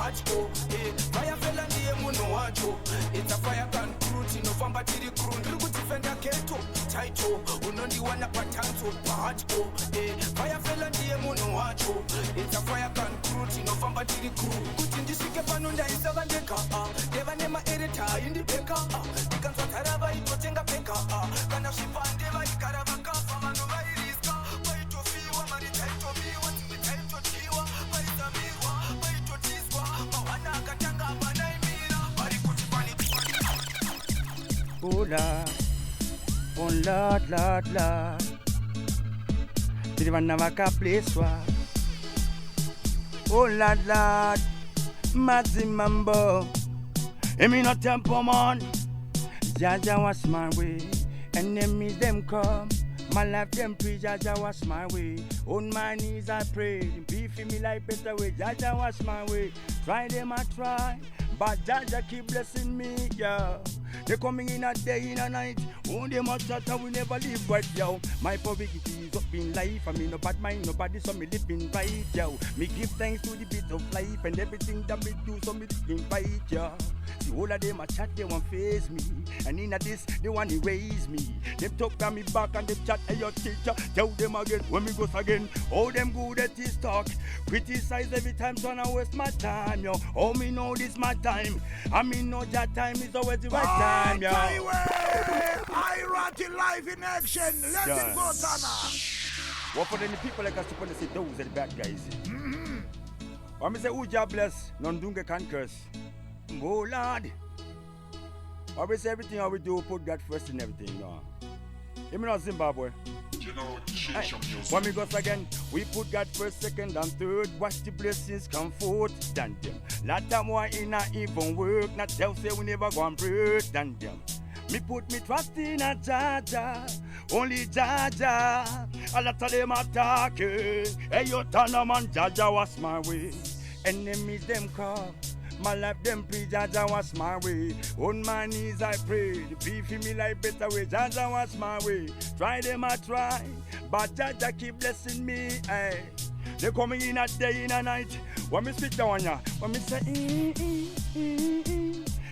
Pacho, Fire fella ndiye muno wacho. It's a fire can cruise, no famba tiri crew. Ndiri defender keto, title. Unondi wana patanto, Pacho, Fire fella ndiye muno wacho. It's a fire can cruise, no famba tiri crew. Kuti ndisike panonda isavandeka. Deva nema ereta indi beka. Ikanzwa tarava itotenga peka. Kana shipande vaikara vakafa vano vairiska. Vaitofiwa marita itobiwa. Timitaito chiwa. Vaitamirwa. Vaitotiswa. Mawana akatanga panaimira. Varikuti pani. Oh Lord, oh Lord, Lord, Lord. Dirivana vaka pleswa. Oh Lord, Lord, Mazimambo. Emi no tempo man. Jaja was my way. Enemies them come. My life them pre Jaja was my way. On my knees I pray. Beef me like better way. Jaja was my way. Try them I try. But Jaja keep blessing me, yeah. They coming in a day, in a night. Oh, they must shut up, we never live right, yo. My poverty is up in life. I mean, no bad mind, nobody, so me living right, yo. Me give thanks to the bit of life and everything that me do, so me living right, yo. See, all of them a chat, they want face me. And in a this, they want erase me. Them talk to me back and they chat, hey, your teacher. Tell them again, when me goes again. Oh, them good at this talk. Criticize every time, so I waste my time, yo. Oh, me know this my time. I mean, know that time is always the right time, yo. I Ratty live in action. Let it go, Tana. What for any people like us to say those are the bad guys? When me say, who job bless, none dunga can curse. Oh, Lord. I will say everything how we do, put God first in everything, no. Even not Zimbabwe. Hey, when we goes again, we put God first, second, and third. Watch the blessings come forth, than them. Lot of more in a even work, not tell say we never go and break, than them. Me put me trust in a Jaja, only Jaja. A lot of them attacking. Hey, you turn a man, Jaja was my way. Enemies them call. My life them pre Jaja was my way. On my knees I pray. Beefy me like better way. Jaja was my way. Try them I try. But Jaja keep blessing me. Hey. They coming in a day in a night. When me speak down ya. When me say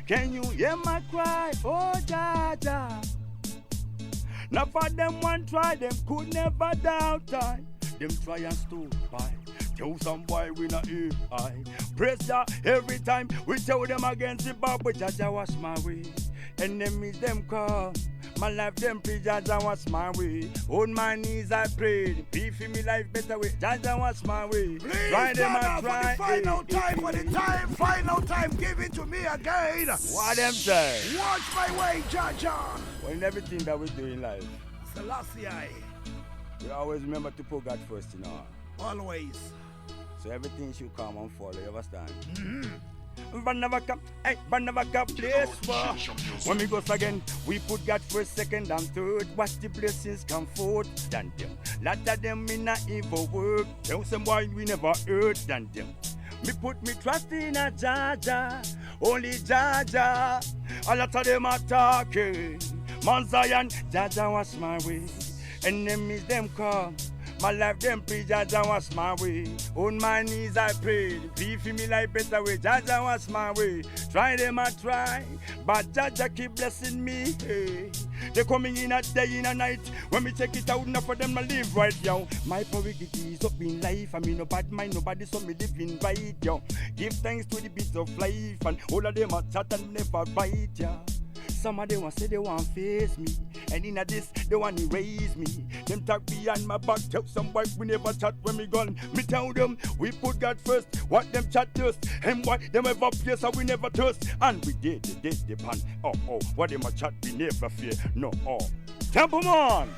can you hear my cry? Oh Jaja. Now for them one try. Them could never doubt I. Them try and stood by. Tell some boy we not AI. Praise that every time we tell them against the Zimbabwe. Jaja was my way. Enemies them come. My life them pre Jaja was my way. On my knees I prayed. Beefy me life better way. Jaja was my way. Please try them and try. For the final time, for the time, final time. Give it to me again. What them say? Watch my way, Jaja. Well, in everything that we do in life, Selassie, we always remember to put God first, you know. always. So everything should come and follow, you understand? Banavaka, hey, Banavaka place for. When we goes again, we put God first, second, and third. Watch the blessings come forth, than them. Lot of them in a evil work. Tell some boy we never heard than them. Me put me trust in a Jaja, only Jaja. A lot of them are talking. Mount Zion, Jaja was my way. Enemies them come. My life them pre Jaja was my way. On my knees I prayed. Beefy me like better way. Jaja was my way. Try them I try. But Jaja keep blessing me. Hey. They coming in a day in a night. When me check it out, enough for them to live right, yo. My poverty is up in life. I mean no bad mind, nobody so me living right, yo. Give thanks to the bits of life. And all of them are chat and never bite, yo. Some of them want say they want face me. And in a this, they want erase me. Them talk behind my back, tell some boy we never chat when me gone. Me tell them, we put God first, what them chat first. And what them ever place, so we never thirst. And we did the pan. Oh, what them a chat, we never fear. No, Temple man!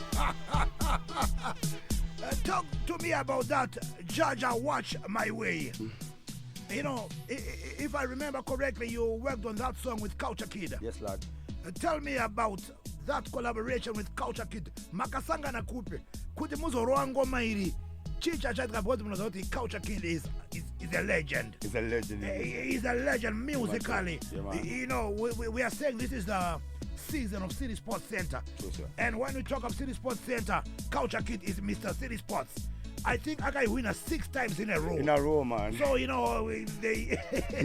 Talk to me about that, Jaja Watch My Way. You know, if I remember correctly, you worked on that song with Culture Kid. Yes, lad. Tell me about that collaboration with Culture Kid. Makasanga na kupe. Kuti muzoroa ngoma ili. Chicha chatka because mnazoti Culture Kid is a legend. He's a legend. He's a legend musically. Yeah, you know, we are saying this is the season of City Sports Center. True, sir. And when we talk of City Sports Center, Culture Kid is Mr. City Sports. I think I can win 6 times in a row. In a row, man. So, you know, they...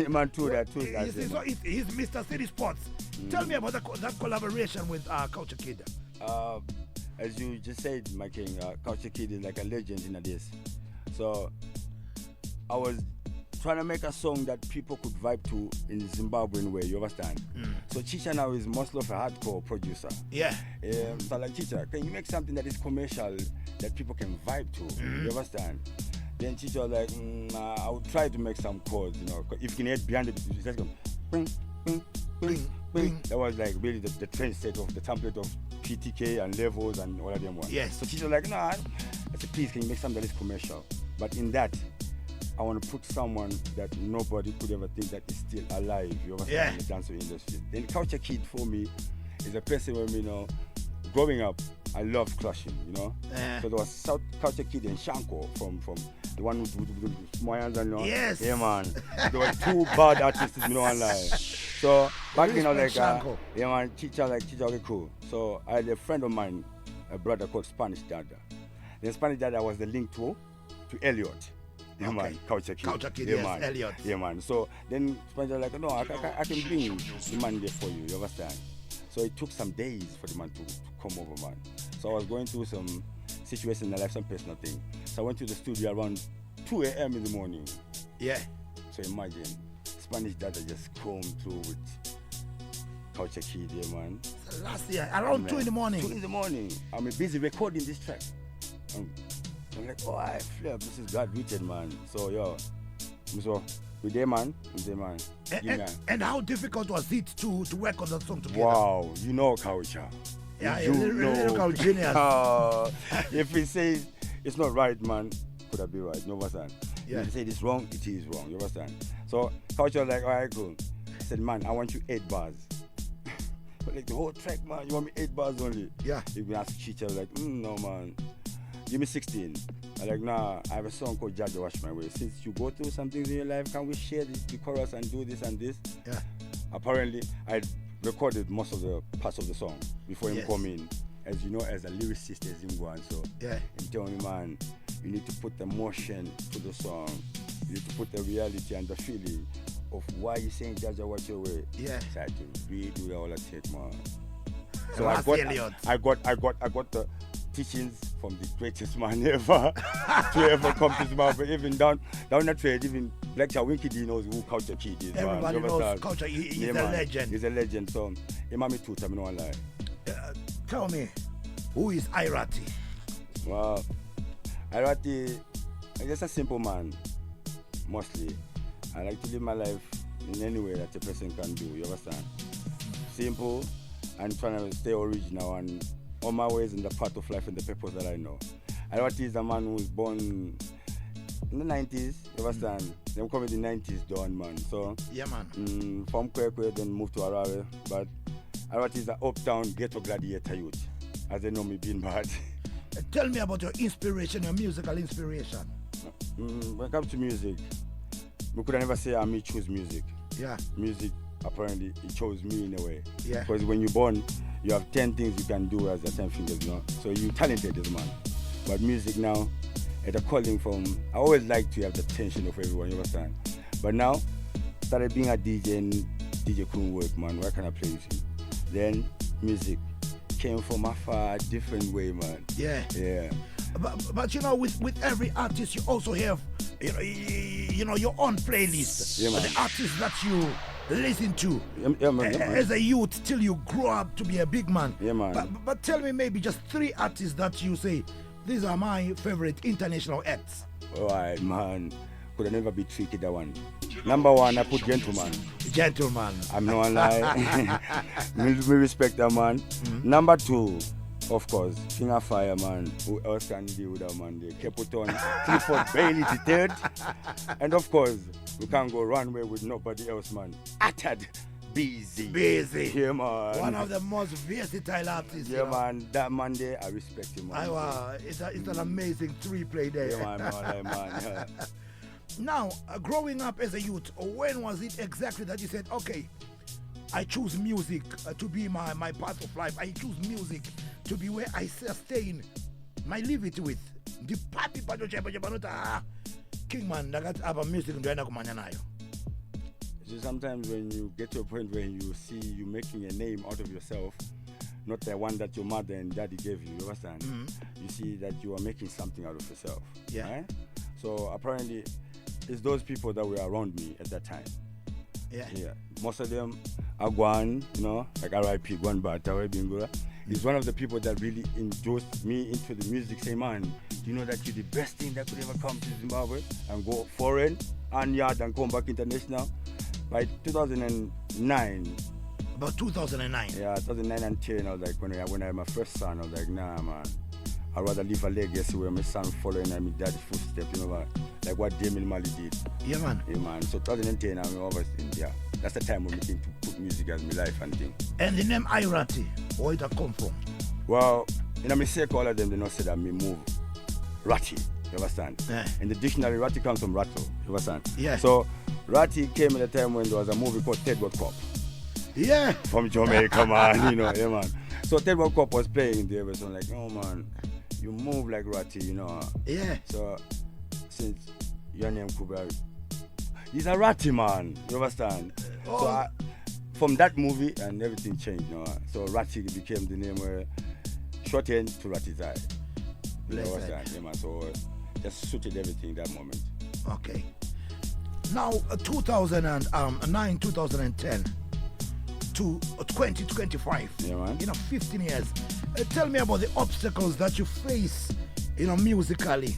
man, true that. You see, so he's Mr. City Sports. Tell me about that collaboration with Culture Kid. As you just said, my king, Culture Kid is like a legend in this. So I was trying to make a song that people could vibe to in the Zimbabwean way, you understand? So Chicha now is mostly of a hardcore producer. Yeah. So like, Chicha, can you make something that is commercial that people can vibe to? You understand? Then Chicha was like, I would try to make some chords, you know. If you can head behind it, it's just go, bing, bing, bing, bing. That was like really the trend set of the template of PTK and levels and all of them ones. Yes. So Chicha was like, I said, please, can you make something that is commercial? But in that, I want to put someone that nobody could ever think that is still alive, you understand, in the dancehall industry. Then Culture Kid for me is a person where, you know, growing up, I loved clashing, you know. So there was South Culture Kid and Shanko from the one with Moyans and, you know. Yes. Yeah, man. There were 2 bad artists, you know, online. So back then, I was like, yeah, man, Chicha, okay, cool. So I had a friend of mine, a brother called Spanish Dada. The Spanish Dada was the link to Elliot. Yeah, man, Culture Kid. Culture Kid, yeah, yes, man. Elliot. Yeah, man. So then Spanish was like, no, I can bring the man there for you, you understand? So it took some days for the man to come over, man. So I was going through some situation in my life, some personal thing. So I went to the studio around 2 a.m. in the morning. Yeah. So imagine, Spanish Dada just come through with Culture Kid, yeah, man. So last year, around 2 in the morning. 2 in the morning. I'm busy recording this track. I'm like, oh, I flip. This is God Richard, man. So, yo, so we there, man. And how difficult was it to work on that song together? Wow, you know Culture. Yeah, you know. lyrical genius. If he says it's not right, man, could that be right? You understand? Yeah. If he says it's wrong, it is wrong. You understand? So Culture was like, all right, cool. I said, man, I want you 8 bars. But like the whole track, man, you want me 8 bars only? Yeah. You can ask Chicha, like, no, man. Give me 16. I'm like, nah, I have a song called Judge Wash My Way. Since you go through some things in your life, can we share the chorus and do this and this? Yeah. Apparently, I recorded most of the parts of the song before him come in. As you know, as a lyricist, as him going. So, him telling me, man, you need to put the motion to the song. You need to put the reality and the feeling of why you're saying Judge Wash Your Way. Yeah. So I had to redo all that shit, man. So I got the teachings from the greatest man ever to ever come to Zimbabwe. Even down the trade, even Lecture Winky D knows who Culture Kid is. Everybody knows Culture. He's a legend. He's a legend. So, Imami Tuta, I don't lie. Tell me, who is I Ratty? Well, I Ratty is just a simple man, mostly. I like to live my life in any way that a person can do, you understand? Simple and trying to stay original and on my ways in the path of life and the purpose that I know. I Ratty is a man who was born in the 90s, you understand? Them come in the 90s, done, man. So, yeah, man. From Kwekwe, then moved to Harare. But I Ratty is an uptown ghetto gladiator youth, as they know me being bad. Tell me about your inspiration, your musical inspiration. When it comes to music, we could never say me choose music. Yeah. Music, apparently, it chose me in a way. Yeah. Because when you're born, you have 10 things you can do as a 10 fingers, you know. So you're talented as man. But music now, at a calling from, I always like to have the attention of everyone, you understand? But now, started being a DJ and DJ couldn't work, man. Why can't I play with you? Then music came from a far different way, man. Yeah. Yeah. But you know, with every artist, you also have, you know, your own playlist. Yeah, man. The artists that you listen to man. as a youth till you grow up to be a big man. Yeah, man. But tell me maybe just 3 artists that you say, these are my favorite international acts. All right, man. Could I never be tricky, that one. Number 1, I put Gentleman. Gentleman. I'm not lie. We respect that man. Number 2, of course, King of Fire, man. Who else can deal with that man? They kept it on Clifford Bailey the third. And of course, we can't go runway with nobody else, man. Atad Busy. Yeah, man. One of the most versatile artists. Yeah, man. That man there, I respect him, man. It's an amazing 3-play there. Yeah, man. Yeah. Now, growing up as a youth, when was it exactly that you said, okay, I choose music to be my path of life. I choose music to be where I sustain my living with. ndiphapi pacho chaipo chapanoti Kingman ndakati apa music ndoenda kumanya nayo. So sometimes when you get to a point where you see you making a name out of yourself, not the one that your mother and daddy gave you, you understand? You see that you are making something out of yourself. Yeah. Right? So apparently, it's those people that were around me at that time. Yeah. Yeah. Most of them are Gwan, you know, like RIP, Gwan Bata, Bingura. He's one of the people that really endorsed me into the music, say, man, you know that you're the best thing that could ever come to Zimbabwe and go foreign and yard and come back international. By 2009. About 2009. Yeah, 2009 and 10, I was like, when I had my first son, I was like, nah, man. I'd rather leave a legacy where my son following my daddy's footsteps, you know, like what Damien Mali did. Yeah, man. Yeah, man. So 2010, I'm over in India. That's the time when we came to put music as my life and thing. And the name I Ratty, where it come from? Well, in a mistake, all of them, they not say that me move Ratty, you understand? Yeah. In the dictionary, Ratty comes from rattle, you understand? Yeah. So Ratty came at a time when there was a movie called Ted Got Cop. Yeah. From Jamaica, man, you know, yeah, man. So Ted Got Cop was playing there, so I'm like, oh, man, you move like Ratty, you know. Yeah. So since your name Kuba, he's a Ratty, man, you understand? Oh. So from that movie and everything changed, you know. So Ratty became the name where shortened to Ratty's Eye. You know what's that? Yeah, man. So just suited everything that moment. Okay. Now 2009, 2010 to 2025. Yeah, man. 15 years. Tell me about the obstacles that you face, musically.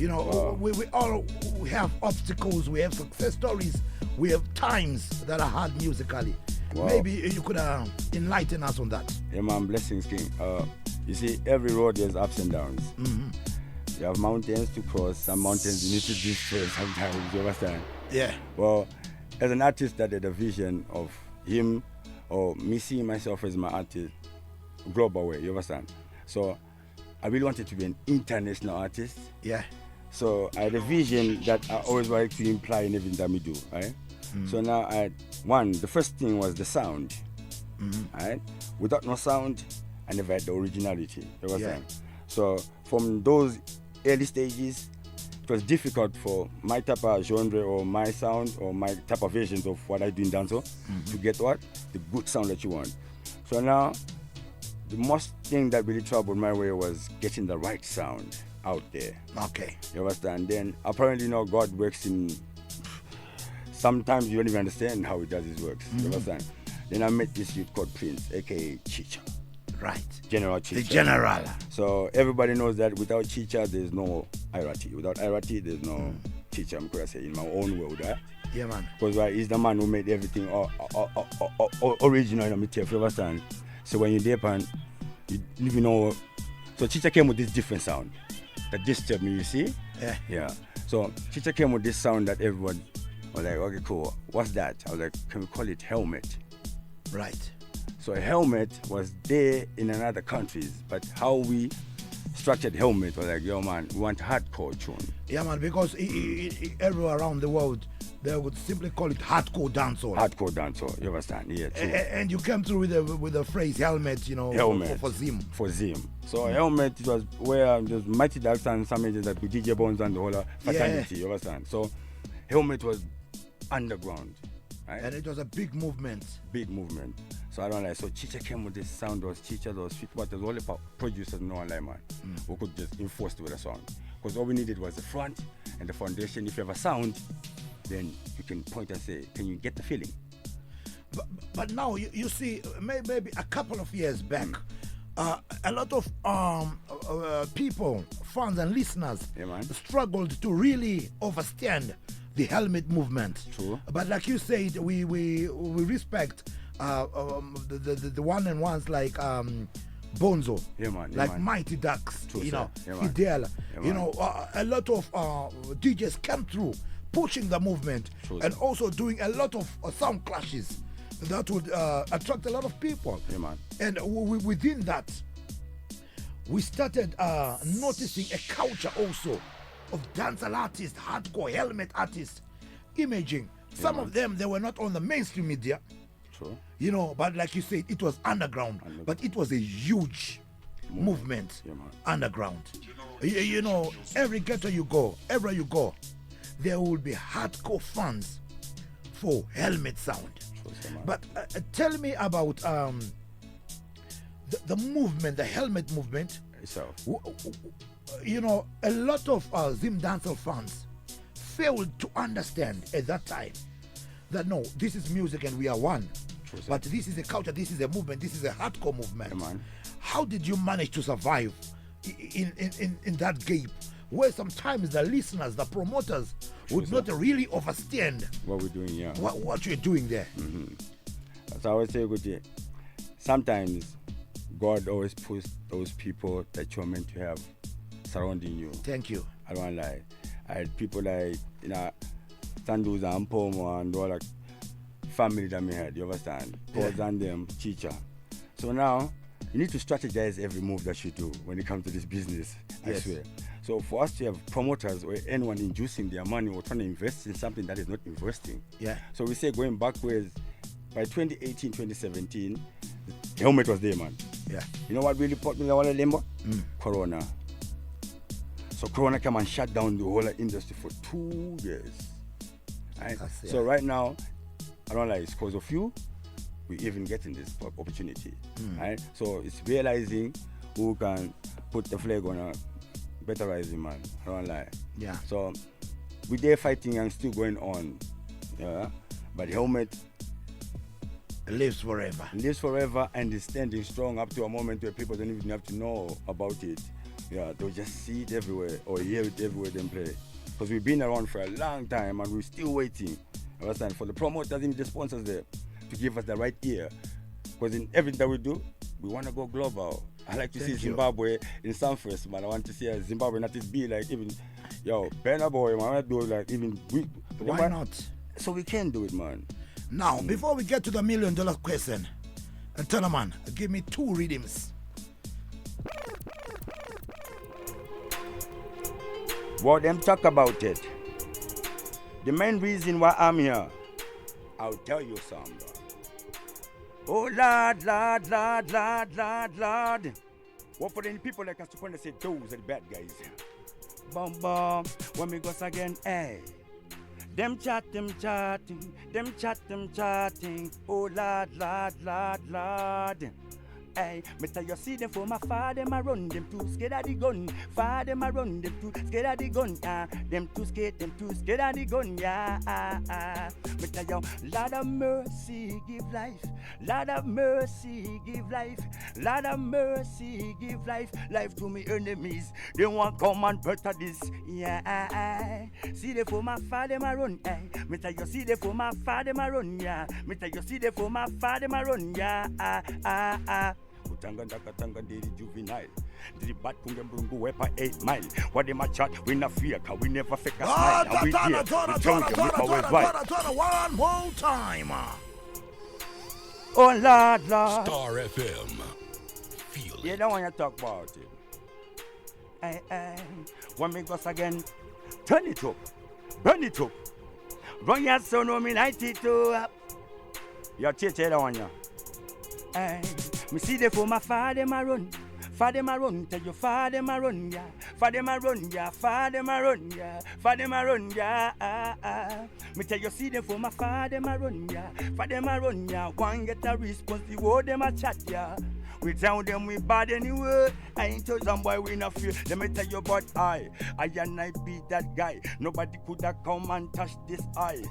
Wow. We all have obstacles, we have success stories, we have times that are hard musically. Wow. Maybe you could enlighten us on that. Yeah, man, blessings, King. You see, every road has ups and downs. You have mountains to cross, some mountains you need to destroy sometimes, you understand? Yeah. Well, as an artist that had a vision of him or me seeing myself as my artist, global way, you understand? So I really wanted to be an international artist. Yeah. So I had a vision that I always like to imply in everything that we do, right? So now the first thing was the sound, right? Without no sound, I never had the originality, you understand? So from those early stages, it was difficult for my type of genre or my sound or my type of versions of what I do in dancehall to get what? The good sound that you want. So now, the most thing that really troubled my way was getting the right sound out there. Okay. You understand? Then apparently, God works in. Sometimes you don't even understand how he does his works. You understand? Then I met this youth called Prince, aka Chicha. Right. General Chicha. The general. So everybody knows that without Chicha, there's no I Ratty. Without I Ratty, there's no Chicha. I'm going to say in my own world, right? Yeah, man. Because he's the man who made everything original in the you understand? So when you're there, pan, you know. So Chicha came with this different sound that disturbed me, you see? Yeah. Yeah. So Chicha came with this sound that everyone was like, okay, cool. What's that? I was like, can we call it helmet? Right. So a helmet was there in another countries, but how we structured helmet was like, yo man, we want hardcore tune. Yeah, man, because everywhere around the world, they would simply call it hardcore dancehall. Hardcore dancehall, you understand? Yeah, true. And you came through with the phrase helmet, helmet for Zim. For Zim. So helmet, it was where there's Mighty Ducks and some agents that with DJ Bones and the whole fraternity, you understand? So helmet was underground. Right? And it was a big movement. Big movement. So I don't like. So Chicha came with this sound. There was Chicha, there was Sweet Water, there was all the producers, no one like man. We could just enforce it with a song. Because all we needed was the front and the foundation. If you have a sound, then you can point and say, can you get the feeling? But now, you see, maybe a couple of years back, a lot of people, fans and listeners, struggled to really understand the helmet movement. True. But like you said, we respect the one and ones like Bonzo, Mighty Ducks, True, Fidel, a lot of DJs came through pushing the movement. True, and also doing a lot of sound clashes that would attract a lot of people. And within that, we started noticing a culture also of dancehall artists, hardcore helmet artists, imaging. Some of them, they were not on the mainstream media. True. But like you said, it was underground. But it was a huge movement Yeah, man. underground. You know, every ghetto you go, everywhere you go, there will be hardcore fans for helmet sound. But tell me about the movement, the helmet movement. You know, a lot of Zim Dancehall fans failed to understand at that time that no, this is music and we are one. But this is a culture, this is a movement, this is a hardcore movement. Yeah, man. How did you manage to survive in that gap where sometimes the listeners, the promoters would not really understand what we're doing, yeah. What you're doing there? So I always say, good, sometimes God always puts those people that you're meant to have surrounding you. Thank you. I don't lie. I had people like, you know, Sandus and Pomo and all that family that we had, you understand? Pause and them, teacher. So now, you need to strategize every move that you do when it comes to this business, I swear. So for us to have promoters or anyone inducing their money or trying to invest in something that is not investing. Yeah. So we say going backwards, by 2018, 2017, the helmet was there, man. Yeah. You know what really put me in the limbo? Corona. So Corona came and shut down the whole industry for 2 years. Right? So right now, I don't like it's because of you, we even getting this opportunity. Right? So it's realizing who can put the flag on a better rising man. I don't lie. Yeah. So we there fighting and still going on. Yeah. But the helmet lives forever. Lives forever and is standing strong up to a moment where people don't even have to know about it. Yeah, they'll just see it everywhere or hear it everywhere they play. Because we've been around for a long time and we're still waiting. Understand? For the promoters and the sponsors there to give us the right ear. Because in everything that we do, we want to go global. I like to see Zimbabwe in some first, man. I want to see a Zimbabwe not be like even, Burna Boy, man. I want to do like even we. Why not? So we can do it, man. Now, before we get to the $1 million question, and tell a man, give me 2 rhythms. What them talk about it? The main reason why I'm here, I'll tell you something. Oh Lord, Lord, Lord, Lord, Lord, Lord. What for the people like us to point and say those are the bad guys? Bum bum, when we goes again, hey. Them chatting, them chatting. Oh Lord, Lord, Lord, Lord. Hey, me tell you see them for my father, them a run, them too scared of the gun. Father, them a run, them too scared of the gun. Them too scared of the gun. Yeah, me tell you, Lord of mercy, give life. Lord of mercy, give life. Lord of mercy, give life. Life to me enemies. They want come and better this. Yeah, see them for my father, them a run. Hey, me tell you, see them for my father, them a run. Yeah, me tell you, see them for my father, them a run. Yeah, Tanga did juvenile. Did bat kunga brungu wepa 8 mile. What they my chat, we not fear, cause we never fake a smile. And we here, one more time. Oh Lord, Lord. Star FM. Feel it. You don't want to talk about it. Hey, when we goes again, turn it up, burn it up. Run your son on me 92 up. Your teacher don't want you. Hey, me see the for my father my run. Father my run, tell your father my run, yeah. Father my run, yeah. Father my run, yeah. Father my run, yeah. Me tell you see them for my father my run, yeah. Father my run, yeah. One get a response, the word them a chat, yeah. We tell them we bad anyway. I ain't told some boy we not fear. Let me tell you about I and I beat that guy. Nobody could have come and touch this I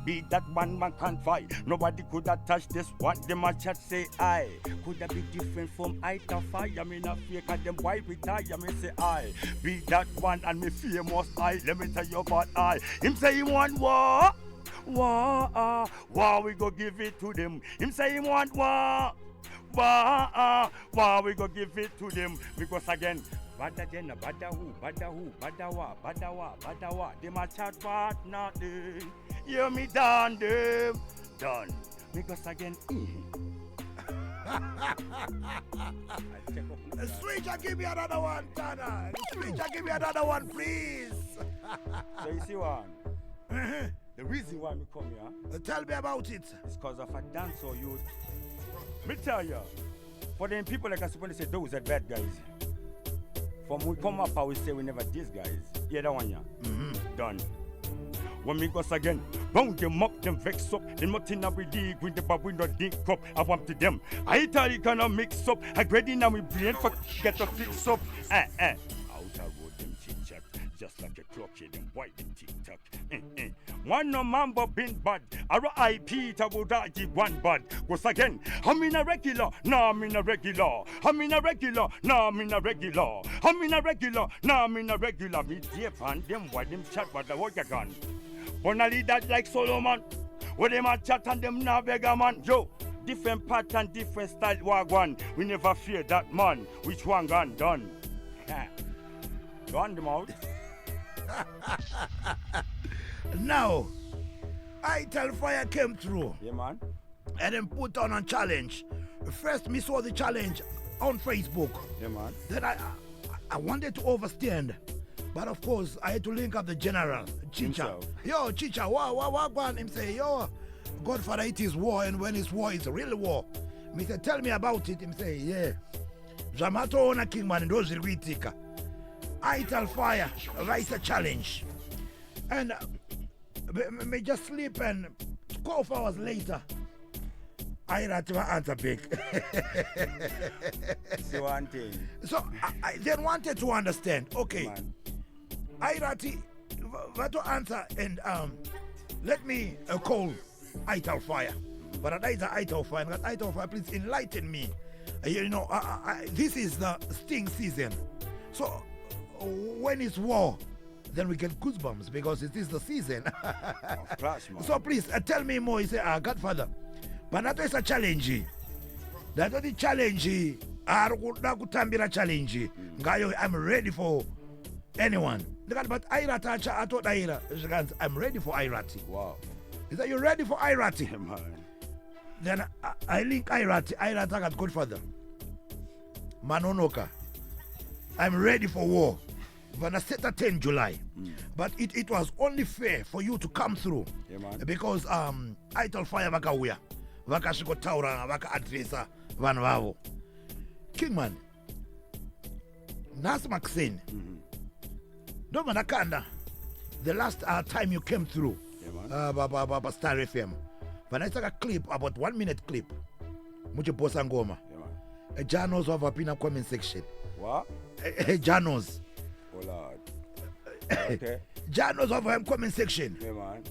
beat that one man can't fight. Nobody could have touched this one. Them a chat say I could have be different from Eyetal Fyah. Me not fear cause them boy retire. Me say I beat that one and me famous I. Let me tell you about I. Him say he want war. War we go give it to them. Him say he want war. Wow, we go give it to them because again, bada jenna, bada who, bada wa. Them a chat but nothing. Hear me done them, done. Because again, Switcher, give me another one, Tana. Switcher, give me another one, please. So you see one. The reason why we come here. Tell me about it. It's because of a dancer youth. Me tell you, For them people like us when they say those are bad guys. From we come up, I will say we never these guys. Yeah, that one, yeah. Done. When we goes again, bound them up, them vex up. Them not in our league with the bab we not dink up. I want to them. I tell you gonna mix up. I ready now we brain for get to fix up. Out I road them chit chat. Just like a clock, yeah, them white them tick tock. One no man but been bad. R.I.P. Tabudaji one bad. Goes again. I'm in a regular. Nah, I'm in a regular. I'm in a regular. Nah, I'm in a regular. I'm in a regular. Nah, I'm in a regular. Me deep and them white them chat but the work you gone. But I lead that like Solomon. Where them a chat and them now beggar man. Yo, different pattern, different style wagwan. We never fear that man. Which one gone done? Gone them out. Now, Eyetal Fyah came through. Yeah, man. And then put on a challenge. First, me saw the challenge on Facebook. Yeah, man. Then I wanted to overstand. But of course, I had to link up the general, Chicha. Himself. Yo, Chicha, what, him say, yo, Godfather, it is war, and when it's war, it's a real war. Me say, tell me about it. Him say, yeah. Zamato ona Kingman, and those Ritika. Eyetal Fyah writes a challenge. And me just sleep, and 12 hours later, I had to answer big. See one thing. So I then wanted to understand, okay. Man. I Ratty, what to answer, and let me call Eyetal Fyah. But that is Eyetal Fyah, and Eyetal Fyah, please enlighten me. You know, this is the sting season. So when it's war, then we get goosebumps because it is the season. Of course, man. So please tell me more. He say, Godfather, but that is a challenge. That is a challenge. Challenge. I'm ready for anyone. But Irati, I told Ira, I'm ready for Irati. Wow. Is that you ready for Irati? Yeah, man. Then I link Irati. Irati got Godfather. Manonoka. I'm ready for war. But I set 10 July. But it was only fair for you to come through. Yeah, man. Because Eyetal Fyah vakauya. Vakashiko taura, vaka adresa, van vavo. Kingman. Nas Maxine. No manakanda. The last time you came through, yeah, man. Star FM, when I took a clip, about 1 minute clip, muche posa ngoma. Yeah, man. Jahnoz of a comment section. What? Jahnoz. Oh, Lord. Okay. Jahnoz of a comment section. Yeah, man.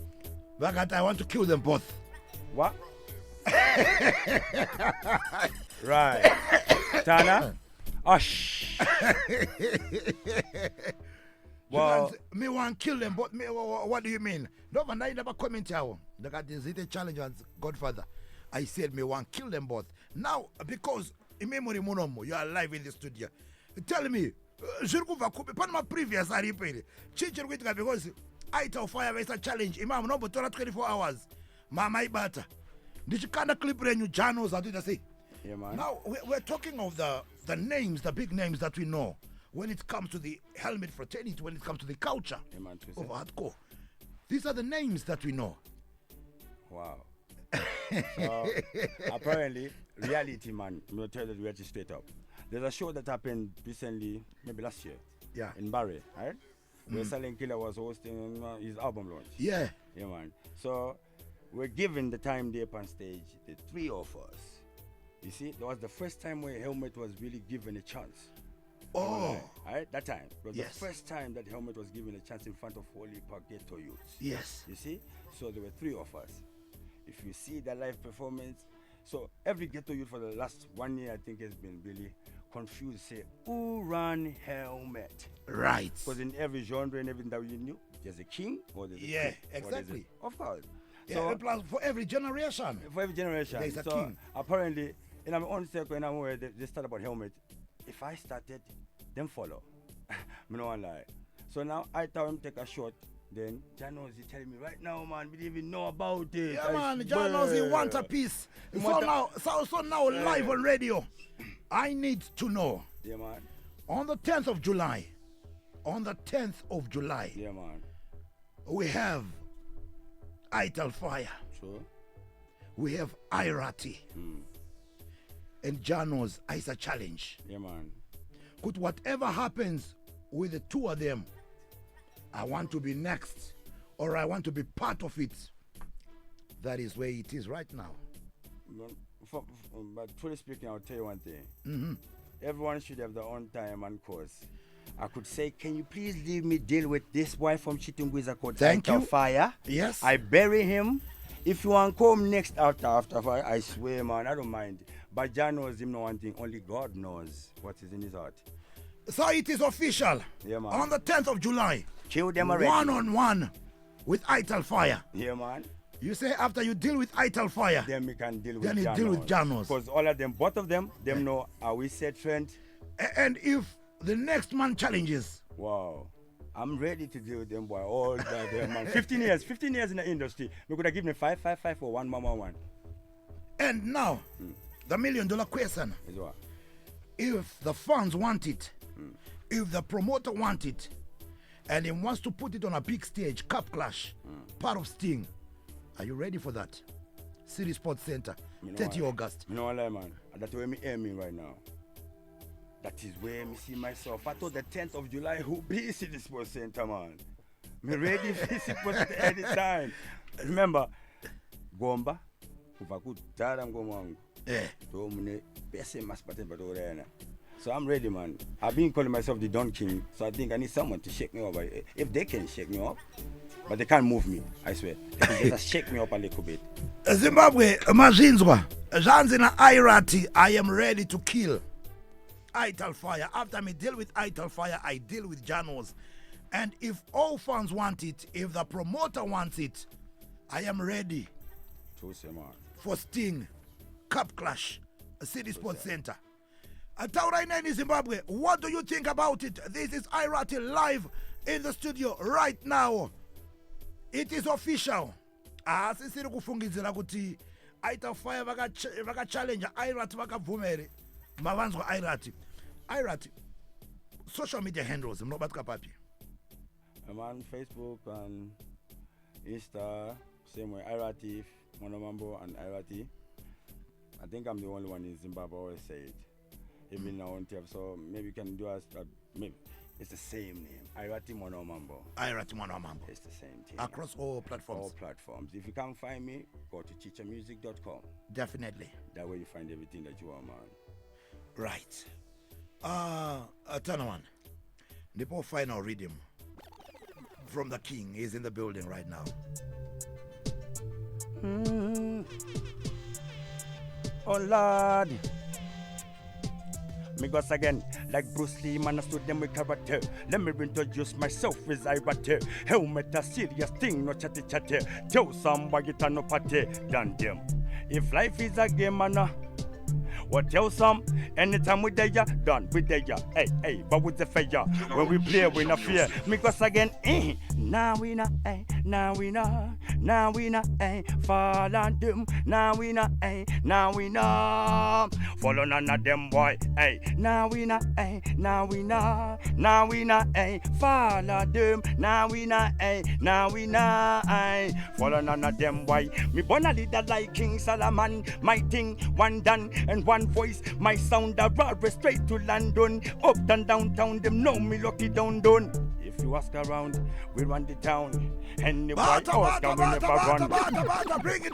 But I want to kill them both. What? Right. Tana? Ush. Well, me want to kill them, but me, what do you mean? No, but I never comment out. Look at this, it's a challenge as Godfather. I said me want to kill them both. Now, because in memory monomo, you are live in the studio. Tell me, my previous I repeat because Eyetal Fyah is a challenge. Imam no but 24 hours. Mama Ibata. Did you kind of clip you Jahnoz? I did say. Yeah, man. Now we're talking of the names, the big names that we know. When it comes to the helmet fraternity, when it comes to the culture of hardcore, these are the names that we know. Wow. So, apparently, reality, man, I'm going to tell you the reality straight up. There's a show that happened recently, maybe last year, in Barry, right? Where Silent Killer was hosting his album launch. Yeah. Yeah, man. So, we're given the time there on stage, the three of us. You see, that was the first time where Helmet was really given a chance. Oh. Right? That time. It was Yes. the first time that Helmet was given a chance in front of Holy Park Ghetto youths. Yes. You see? So there were three of us. If you see the live performance, so every ghetto youth for the last 1 year, I think, has been really confused. Say, who ran Helmet? Right. Because in every genre and everything that you knew, there's a king or there's a king. Exactly. Of course. Yeah, plus for every generation. For every generation. There's a so king. Apparently, in our own circle, in our way, they start about Helmet. If I started, them follow. Me no one lie. So now I tell him take a shot. Then Jahnoz is telling me right now, man, we didn't even know about it. Yeah, man, Jahnoz, he want a piece. So now live on radio. I need to know. Yeah, man. On the 10th of July. On the 10th of July. Yeah, man. We have Eyetal Fyah. Sure. We have I Ratty. and Jahnoz is a challenge. Yeah, man. Could whatever happens with the two of them, I want to be next, or I want to be part of it. That is where it is right now. But truly speaking, I'll tell you one thing. Everyone should have their own time and course. I could say, can you please leave me deal with this boy from Chitungwiza called Artist Fyah? Yes. I bury him. If you want to come next after Fyah, I swear, man, I don't mind. But Jahnoz him know one thing, only God knows what is in his heart. So it is official. Yeah, man. On the 10th of July. Kill them already. One-on-one with Eyetal Fyah. Yeah, man. You say after you deal with Eyetal Fyah, Then we can deal with then you deal with Jahnoz. Because all of them, both of them, know how we set trend. And if the next man challenges, wow, I'm ready to deal with them, boy. All that, them, man. 15 years in the industry. We could have given me 5 for 1. And now, the $1 million question. Is what? If the fans want it, if the promoter want it, and he wants to put it on a big stage, Cup Clash, part of Sting, are you ready for that? City Sports Center, 30 August. You know what, man? That's where me aiming right now. That is where me see myself. I thought the 10th of July who be City Sports Center, man. Me ready for City Sports Center anytime. Remember, Gomba, Kufaku Taram Gomang. So I'm ready, man. I've been calling myself the Don King, so I think I need someone to shake me up. If they can shake me up, but they can't move me, I swear. They can just shake me up a little bit. Zimbabwe, Mazinzwa, Zanzina I Ratty, I am ready to kill Eyetal Fyah. After me deal with Eyetal Fyah, I deal with Jahnoz. And if all fans want it, if the promoter wants it, I am ready for Sting, Cup Clash, City Sports Center. Tauraina in Zimbabwe, what do you think about it? This is I Ratty live in the studio right now. It is official. Sisiri kufungidzira kuti Eyetal Fyah vaka challenge I Ratty vakabvumere mavanzwa I Ratty. I Ratty, social media handles mnobatka papi. I'm on Facebook and Insta, same way, I Ratty, Monomambo and I Ratty. I think I'm the only one in Zimbabwe always say it. Even now on tape, so maybe you can do us. Maybe it's the same name. I Ratty Monomambo. I Ratty Monomambo. It's the same thing. Across all platforms. All platforms. If you can't find me, go to chichamusic.com. Definitely. That way you find everything that you want, man. Right. Tanawan. The final rhythm from the king is in the building right now. Oh Lord. Me goes again, like Bruce Lee, man, I stood them with character. Let me introduce myself as I Ratty. Helmet a serious thing, no chatty chatty. Tell somebody to no party than them. If life is a game, man, what tell some? Anytime we there, done with there. Hey, but with the fire. When we play, we not fear. Me goes again, now we not, now we not, now we not, fall on them. Now we not, now we not, follow none of them boy, now we not, now we not, now we not, fall on them. Now we not, now we not, follow none of them boy. Me born a leader like King Solomon. My thing, one done and one voice. My sound a raw straight to London. Up and downtown, them know me lucky down. If you ask around, we run the town. And the white horse can we never run. Bring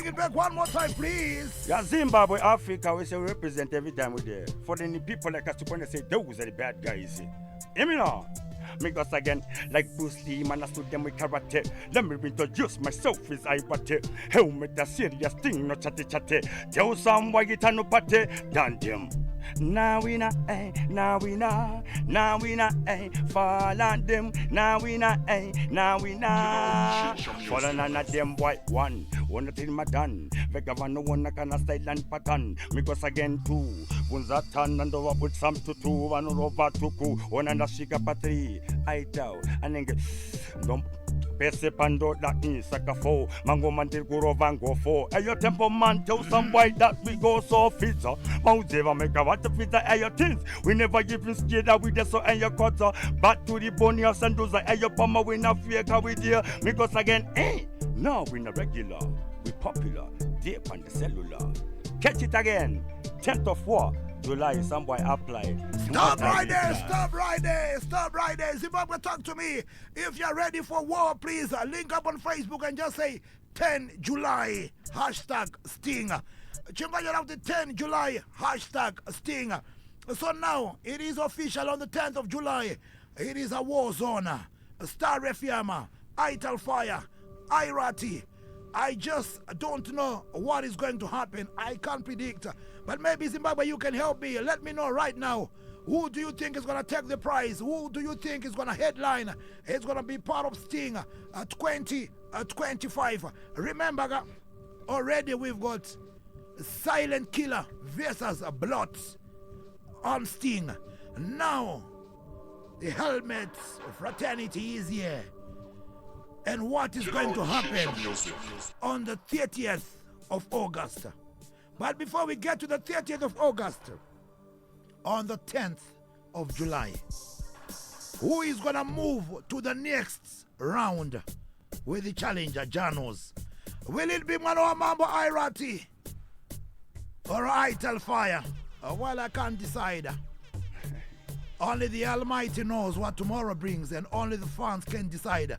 it back one more time, please. Yeah, Zimbabwe, Africa, we say we represent every time we're there. For the people like us to point and say, those are the bad guys. Hear me now? Me goes again, like Bruce Lee, man, I stood them with karate. Let me introduce myself as I Ratty. Helmet a serious thing, no chatty chatty. Tell somebody to no party, than them. Now we not, now we not, now we not, fall on them. Now we not, now we not, fall on none of them white one. One thing my done, Vega one no one can a silent pattern. Me goes again too. Bunzatan and over with some to two, one over to ku, one and a shika patri. I tell, and then don't. Pese pando that means sakafo. Mango mantil guro vango fo. Ayo tempo man tell some boy that we go so fit. Mount ever make a water fit ayo things. We never even scared that we just so ayo cutter. Back to the bony house and those ayo pama we not fear ka we dear. Because again, now we not regular. We popular. Deep on the cellular. Catch it again. 10th of war, July, some boy apply. Stop right there. Zimbabwe, talk to me. If you're ready for war, please link up on Facebook and just say 10 July, #Sting. Chimba, out the 10 July, #Sting. So now, it is official on the 10th of July. It is a war zone. Star Refiama, Eyetal Fyah, I Ratty. I just don't know what is going to happen. I can't predict. But maybe Zimbabwe, you can help me. Let me know right now. Who do you think is going to take the prize? Who do you think is going to headline? It's going to be part of Sting 2025. Remember, already we've got Silent Killer versus Blot on Sting. Now, the helmet of fraternity is here. And what is going to happen on the 30th of August? But before we get to the 30th of August, on the 10th of July, who is going to move to the next round with the challenger, Jahnoz? Will it be Manoa Mambo I Ratty or Eyetal Fyah? Well, I can't decide. Only the Almighty knows what tomorrow brings, and only the fans can decide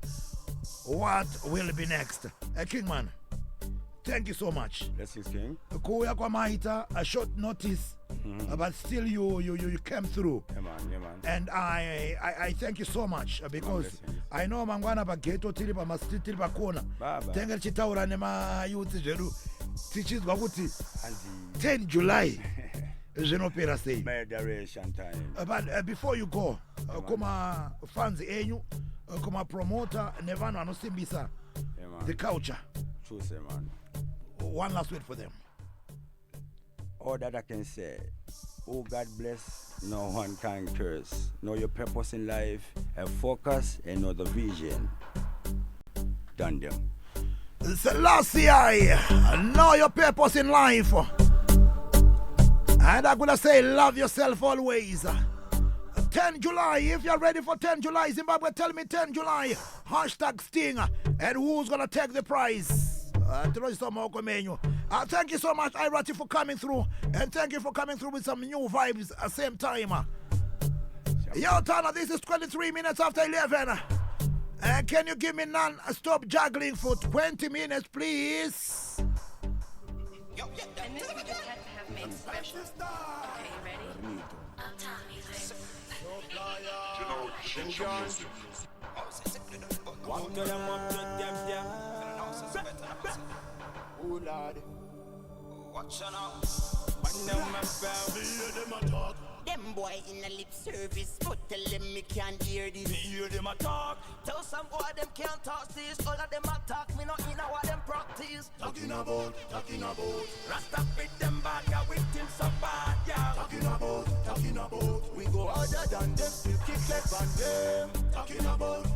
what will be next. Kingman, thank you so much. Blessings, King. Kuya kwa mahita, a short notice, but still you came through. Yeah, man. And I thank you so much because I know mangwana ba ghetto tili ba street tili ba kona. Tenga chitaura nema youth jeru. Tichizwa kuti 10 July. Genopera say. Moderation time. But before you go, kuma fans enyu, kuma promoter, nevano anosimbisa the culture. True, say, man. One last word for them. All that I can say, oh God bless, no one can curse. Know your purpose in life, have focus, and know the vision. Done them. Selassie, know your purpose in life. And I'm gonna say, love yourself always. 10 July, if you're ready for 10 July, Zimbabwe, tell me 10 July, #Sting, and who's gonna take the prize? Thank you so much, I Ratty, for coming through, and thank you for coming through with some new vibes at the same time. Yo, Tana, this is 23 minutes after 11. Can you give me non-stop juggling for 20 minutes, please? And this we just had to have made special. Okay, ready? Oh Lord, watch out. Them boy in a lip service, but tell them me can't hear this. Me hear them a talk. Tell some boy them can't talk this. All of them attack me, not in a what them practice. Talking about. Rasta with them bad, yeah, with him so bad, yeah. Talking about. We go harder than them, still kick left on them. Talking about.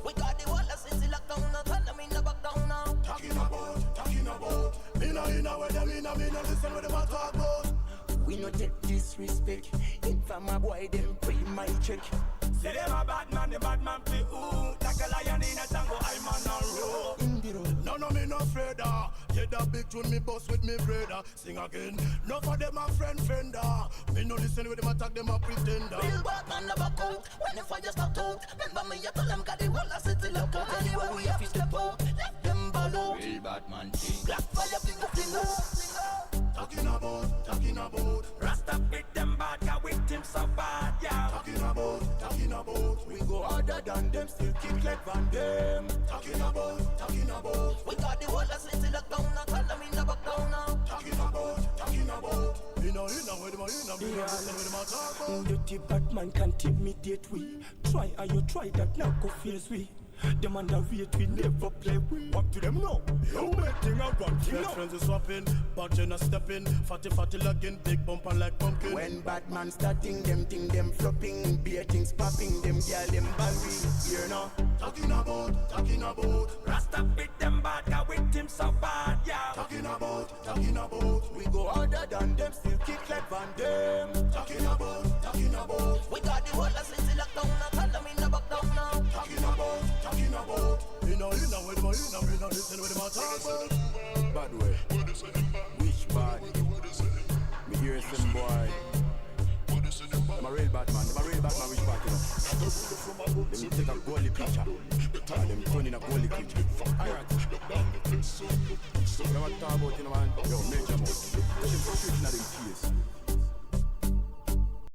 We got the wall of city locked down, now tell them in the back down now. Talking about. Me no where them in, me no listen where them a talk about. We no take disrespect. In from a boy, them pay my check. Say them a bad man, the bad man play ooh. Like a lion in a tango, I'm on a roll. In the road. No, me no afraid. Yeah, that big tune me boss with me brother. Sing again. No for them a friend fender. Me no listen with them attack, them a pretender. Real bad man never count. When the fire start out. Remember me, you tell them got the whole of city locked out. Anyway, we have to step out. Let them ball out. Real bad man thing. Black fire, fling up. Talking about. Rasta with them bad, got with him so bad, yeah. Talking about. We go harder than them, still kick like Van them. Talking about. We got the whole of city locked down, now tell them in the back down now. Talking about. You know, where them talk about. Dirty bad man can't intimidate we. Try and you try that now go face we. Them underrate we never play we. Up to them now. You make thing a run thing now. Friends is swapping, but you not stepping. Fatty lagging, big bumper like pumpkin. When bad man starting them thing them flopping, beer things popping, them girl them barry. You know. Talking about. Rasta with them bad, got with him so bad, yeah. Talking about. We go harder than them, still kick like Van them. Talking about. We got the whole of city locked down, now tell them in the back down now. Talking about. You know, where them listen where them talk about. Bad way. Which bad? GSM boy. I'm a real bad man. I'm a real bad man which part, you know. Them take a goalie picture. Them turn in a goalie picture. Alright. You know what I'm talking about, you know, man? Yo,